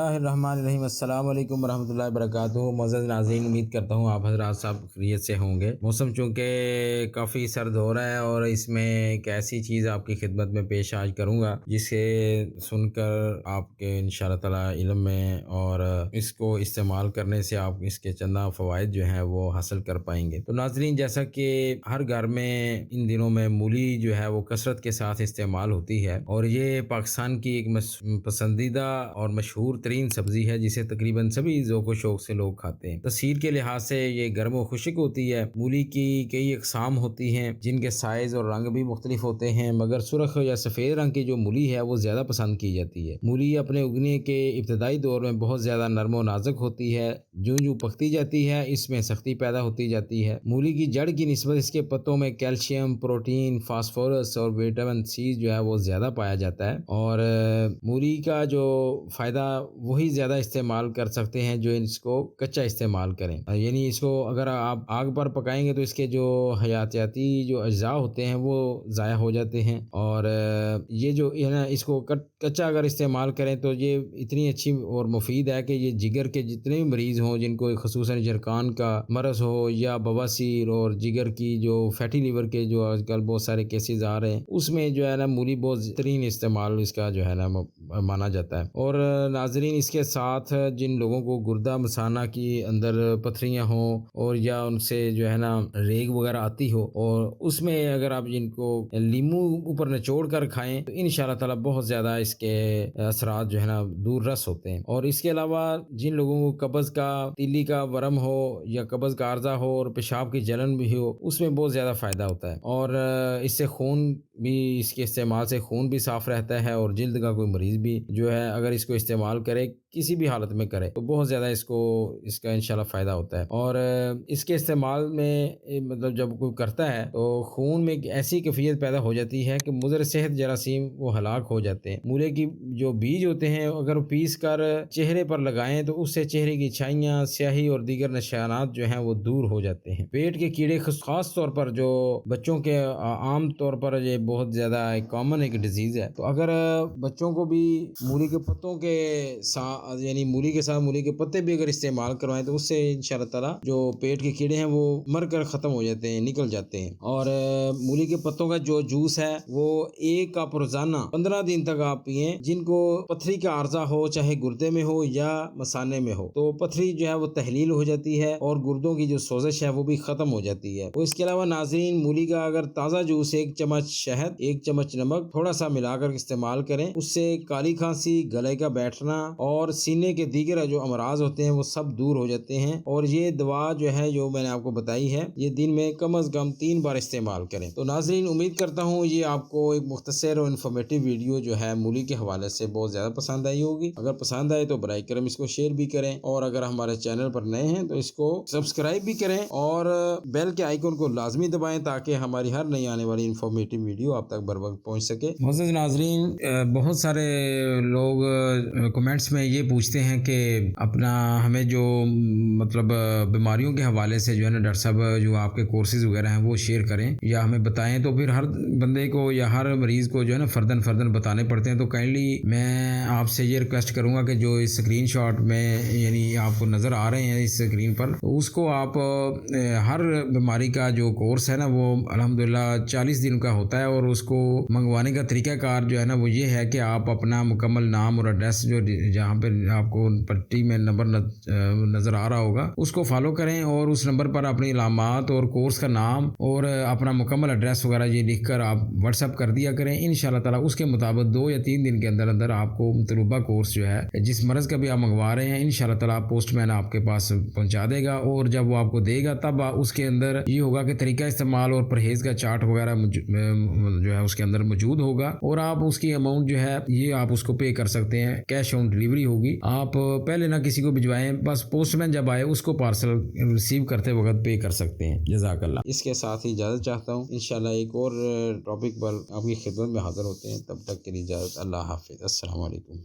الرحمن الرحیم۔ السلام علیکم ورحمۃ اللہ وبرکاتہ۔ معزز ناظرین، امید کرتا ہوں آپ حضرات صاحب خیریت سے ہوں گے۔ موسم چونکہ کافی سرد ہو رہا ہے اور اس میں ایک ایسی چیز آپ کی خدمت میں پیش آج کروں گا جسے سن کر آپ کے انشاءاللہ تعالی علم میں اور اس کو استعمال کرنے سے آپ اس کے چندہ فوائد جو ہیں وہ حاصل کر پائیں گے۔ تو ناظرین، جیسا کہ ہر گھر میں ان دنوں میں مولی جو ہے وہ کثرت کے ساتھ استعمال ہوتی ہے اور یہ پاکستان کی ایک پسندیدہ اور مشہور ترین سبزی ہے جسے تقریباً سبھی ذوق و شوق سے لوگ کھاتے ہیں۔ تصویر کے لحاظ سے یہ گرم و خشک ہوتی ہے۔ مولی کی کئی اقسام ہوتی ہیں جن کے سائز اور رنگ بھی مختلف ہوتے ہیں، مگر سرخ یا سفید رنگ کی جو مولی ہے وہ زیادہ پسند کی جاتی ہے۔ مولی اپنے اگنے کے ابتدائی دور میں بہت زیادہ نرم و نازک ہوتی ہے۔ جو پکتی جاتی ہے اس میں سختی پیدا ہوتی جاتی ہے۔ مولی کی جڑ کی نسبت اس کے پتوں میں کیلشیم، پروٹین، فاسفورس اور وٹامن سی جو ہے وہ زیادہ پایا جاتا ہے، اور مولی کا جو فائدہ وہی زیادہ استعمال کر سکتے ہیں جو اس کو کچا استعمال کریں، یعنی اس کو اگر آپ آگ پر پکائیں گے تو اس کے جو حیاتیاتی جو اجزاء ہوتے ہیں وہ ضائع ہو جاتے ہیں، اور یہ جو ہے نا اس کو کچا اگر استعمال کریں تو یہ اتنی اچھی اور مفید ہے کہ یہ جگر کے جتنے بھی مریض ہوں جن کو خصوصاً جرقان کا مرض ہو یا بواسیر اور جگر کی جو فیٹی لیور کے جو آج کل بہت سارے کیسز آ رہے ہیں، اس میں جو ہے نا مولی بہت بہترین استعمال اس کا جو ہے نا مانا جاتا ہے۔ اور ناظرین، اس کے ساتھ جن لوگوں کو گردہ مثانہ کی اندر پتھریاں ہوں اور یا ان سے جو ہے نا ریگ وغیرہ آتی ہو، اور اس میں اگر آپ جن کو لیمو اوپر نچوڑ کر کھائیں تو انشاءاللہ تعالی بہت زیادہ اس کے اثرات جو ہے نا دور رس ہوتے ہیں۔ اور اس کے علاوہ جن لوگوں کو قبض کا، تیلی کا ورم ہو یا قبض کا عارضہ ہو اور پیشاب کی جلن بھی ہو، اس میں بہت زیادہ فائدہ ہوتا ہے، اور اس سے خون بھی، اس کے استعمال سے خون بھی صاف رہتا ہے، اور جلد کا کوئی مریض بھی جو ہے اگر اس کو استعمال کرے کسی بھی حالت میں کرے تو بہت زیادہ اس کا انشاءاللہ فائدہ ہوتا ہے۔ اور اس کے استعمال میں مطلب جب کوئی کرتا ہے تو خون میں ایک ایسی کیفیت پیدا ہو جاتی ہے کہ مضر صحت جراثیم وہ ہلاک ہو جاتے ہیں۔ مولی کی جو بیج ہوتے ہیں اگر پیس کر چہرے پر لگائیں تو اس سے چہرے کی چھائیاں، سیاہی اور دیگر نشانات جو ہیں وہ دور ہو جاتے ہیں۔ پیٹ کے کیڑے خاص طور پر جو بچوں کے عام طور پر یہ بہت زیادہ کامن ایک ڈیزیز ہے، تو اگر بچوں کو بھی مولی کے پتوں کے ساتھ، یعنی مولی کے ساتھ مولی کے پتے بھی اگر استعمال کروائیں تو اس سے انشاءاللہ تعالی جو پیٹ کے کیڑے ہیں وہ مر کر ختم ہو جاتے ہیں، نکل جاتے ہیں۔ اور مولی کے پتوں کا جو جوس ہے وہ 1 کپ روزانہ 15 دن تک آپ پئیں۔ جن کو پتھری کا عارضہ ہو، چاہے گردے میں ہو یا مثانے میں ہو، تو پتھری جو ہے وہ تحلیل ہو جاتی ہے اور گردوں کی جو سوزش ہے وہ بھی ختم ہو جاتی ہے۔ اور اس کے علاوہ ناظرین، مولی کا اگر تازہ جوس 1 چمچ شہد، 1 چمچ نمک تھوڑا سا ملا کر استعمال کریں، اس سے کالی کھانسی، گلے کا بیٹھنا اور سینے کے دیگر جو امراض ہوتے ہیں وہ سب دور ہو جاتے ہیں۔ اور یہ دوا جو ہے جو میں نے آپ کو بتائی ہے، یہ دن میں کم از کم 3 بار استعمال کریں۔ تو ناظرین، امید کرتا ہوں یہ آپ کو ایک مختصر اور انفارمیٹیو ویڈیو جو ہے مولی کے حوالے سے بہت زیادہ پسند آئی ہوگی۔ اگر پسند آئے تو برائے کرم اس کو شیئر بھی کریں، اور اگر ہمارے چینل پر نئے ہیں تو اس کو سبسکرائب بھی کریں اور بیل کے آئیکن کو لازمی دبائیں تاکہ ہماری ہر نئی آنے والی انفارمیٹیو ویڈیو آپ تک بر وقت پہنچ سکے۔ معزز ناظرین، بہت سارے لوگ کمنٹس میں یہ پوچھتے ہیں کہ اپنا ہمیں جو مطلب بیماریوں کے حوالے سے جو ہے نا ڈاکٹر صاحب جو آپ کے کورسز وغیرہ ہیں وہ شیئر کریں یا ہمیں بتائیں، تو پھر ہر بندے کو یا ہر مریض کو جو ہے نا فردن بتانے پڑتے ہیں۔ تو کائنڈلی میں آپ سے یہ ریکویسٹ کروں گا کہ جو اس اسکرین شاٹ میں یعنی آپ کو نظر آ رہے ہیں اس اسکرین پر، اس کو آپ ہر بیماری کا جو کورس ہے نا وہ الحمدللہ 40 دن کا ہوتا ہے، اور اس کو منگوانے کا طریقہ کار جو ہے نا وہ یہ ہے کہ آپ اپنا مکمل نام اور ایڈریس جو جہاں پہ آپ کو پٹی میں نمبر نظر آ رہا ہوگا اس کو فالو کریں، اور اس نمبر پر اپنی علامات اور کورس کا نام اور اپنا مکمل ایڈریس وغیرہ یہ لکھ کر آپ واٹس ایپ کر دیا کریں۔ انشاءاللہ تعالی اس کے مطابق 2 یا 3 دن کے اندر آپ کو مطلوبہ کورس جو ہے جس مرض کا بھی آپ منگوا رہے ہیں انشاءاللہ تعالی پوسٹ مین آپ کے پاس پہنچا دے گا، اور جب وہ آپ کو دے گا تب اس کے اندر یہ ہوگا کہ طریقہ استعمال اور پرہیز کا چارٹ وغیرہ جو ہے اس کے اندر موجود ہوگا، اور آپ اس کی اماؤنٹ جو ہے یہ آپ اس کو پے کر سکتے ہیں، کیش آن ڈلیوری ہوگی۔ آپ پہلے نہ کسی کو بھجوائیں، بس پوسٹ مین جب آئے اس کو پارسل ریسیو کرتے وقت پے کر سکتے ہیں۔ جزاک اللہ۔ اس کے ساتھ ہی اجازت چاہتا ہوں، انشاءاللہ ایک اور ٹاپک پر آپ کی خدمت میں حاضر ہوتے ہیں، تب تک کے لیے اجازت۔ اللہ حافظ۔ السلام علیکم۔